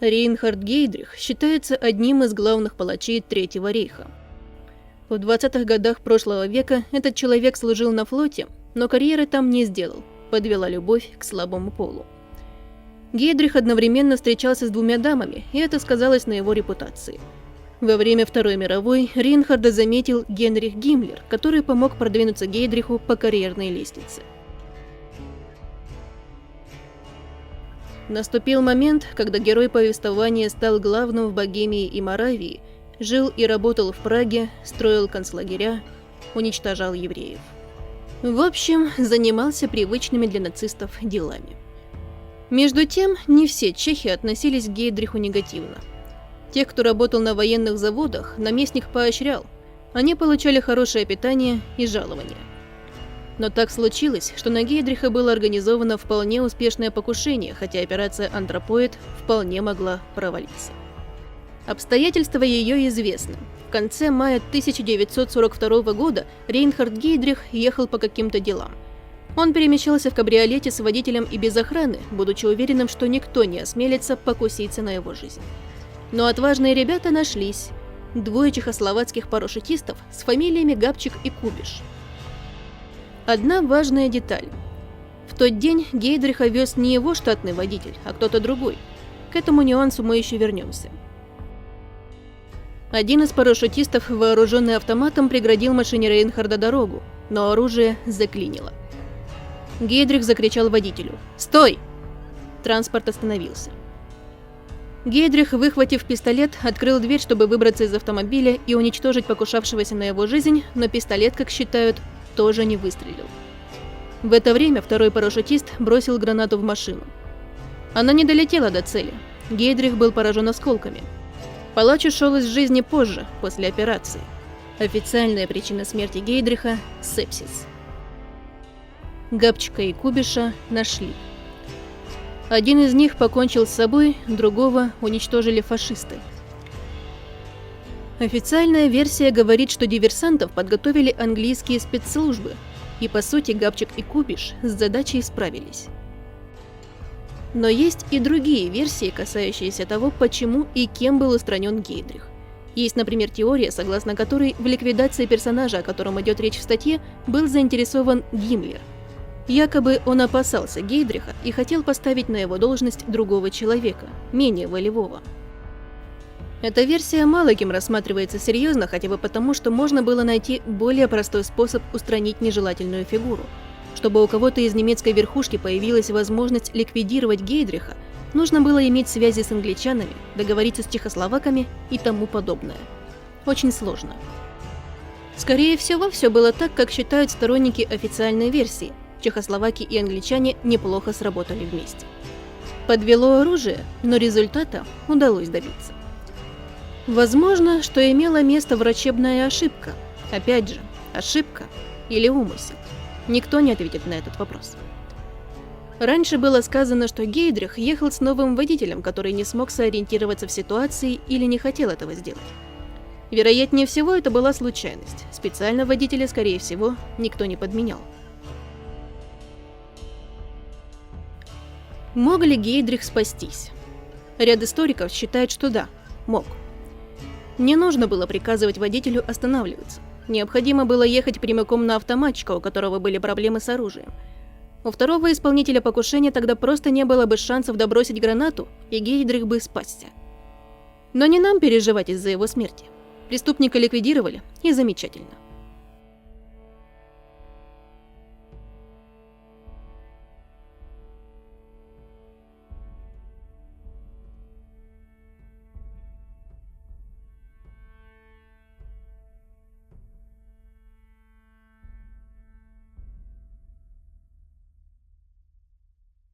Рейнхард Гейдрих считается одним из главных палачей Третьего рейха. В 20-х годах прошлого века этот человек служил на флоте, но карьеры там не сделал, подвела любовь к слабому полу. Гейдрих одновременно встречался с двумя дамами, и это сказалось на его репутации. Во время Второй мировой Рейнхарда заметил Генрих Гиммлер, который помог продвинуться Гейдриху по карьерной лестнице. Наступил момент, когда герой повествования стал главным в Богемии и Моравии, жил и работал в Праге, строил концлагеря, уничтожал евреев. В общем, занимался привычными для нацистов делами. Между тем, не все чехи относились к Гейдриху негативно. Тех, кто работал на военных заводах, наместник поощрял. Они получали хорошее питание и жалование. Но так случилось, что на Гейдриха было организовано вполне успешное покушение, хотя операция «Антропоид» вполне могла провалиться. Обстоятельства ее известны. В конце мая 1942 года Рейнхард Гейдрих ехал по каким-то делам. Он перемещался в кабриолете с водителем и без охраны, будучи уверенным, что никто не осмелится покуситься на его жизнь. Но отважные ребята нашлись. Двое чехословацких парашютистов с фамилиями Габчик и Кубиш. Одна важная деталь. В тот день Гейдриха вез не его штатный водитель, а кто-то другой. К этому нюансу мы еще вернемся. Один из парашютистов, вооруженный автоматом, преградил машине Рейнхарда дорогу, но оружие заклинило. Гейдрих закричал водителю: «Стой!» Транспорт остановился. Гейдрих, выхватив пистолет, открыл дверь, чтобы выбраться из автомобиля и уничтожить покушавшегося на его жизнь, но пистолет, как считают, тоже не выстрелил. В это время второй парашютист бросил гранату в машину. Она не долетела до цели. Гейдрих был поражен осколками. Палач ушел из жизни позже, после операции. Официальная причина смерти Гейдриха – сепсис. Габчика и Кубиша нашли. Один из них покончил с собой, другого уничтожили фашисты. Официальная версия говорит, что диверсантов подготовили английские спецслужбы, и по сути Габчик и Кубиш с задачей справились. Но есть и другие версии, касающиеся того, почему и кем был устранен Гейдрих. Есть, например, теория, согласно которой в ликвидации персонажа, о котором идет речь в статье, был заинтересован Гиммлер. Якобы он опасался Гейдриха и хотел поставить на его должность другого человека, менее волевого. Эта версия мало кем рассматривается серьезно, хотя бы потому, что можно было найти более простой способ устранить нежелательную фигуру. Чтобы у кого-то из немецкой верхушки появилась возможность ликвидировать Гейдриха, нужно было иметь связи с англичанами, договориться с чехословаками и тому подобное. Очень сложно. Скорее всего, все было так, как считают сторонники официальной версии. Чехословаки и англичане неплохо сработали вместе. Подвело оружие, но результата удалось добиться. Возможно, что имела место врачебная ошибка. Опять же, ошибка или умысел. Никто не ответит на этот вопрос. Раньше было сказано, что Гейдрих ехал с новым водителем, который не смог сориентироваться в ситуации или не хотел этого сделать. Вероятнее всего, это была случайность. Специально водителя, скорее всего, никто не подменял. Мог ли Гейдрих спастись? Ряд историков считает, что да, мог. Не нужно было приказывать водителю останавливаться. Необходимо было ехать прямиком на автоматчика, у которого были проблемы с оружием. У второго исполнителя покушения тогда просто не было бы шансов добросить гранату, и Гейдрих бы спасся. Но не нам переживать из-за его смерти. Преступника ликвидировали, и замечательно.